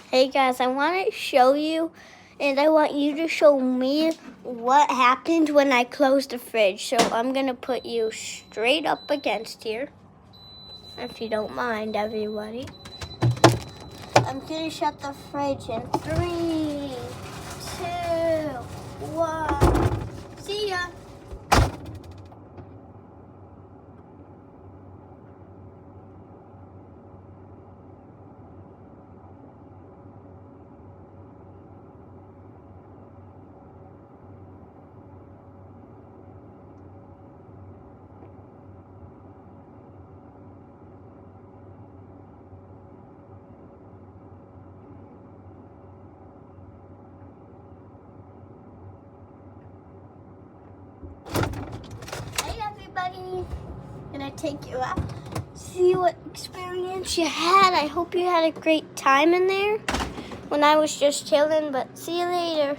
Hey guys, I want to show you, and I want you to show me what happened when I closed the fridge. So I'm going to put you straight up against here, if you don't mind, everybody. I'm going to shut the fridge in 3, 2, 1. See ya. Hey everybody, gonna take you out, see what experience you had. I hope you had a great time in there when I was just chilling, but see you later.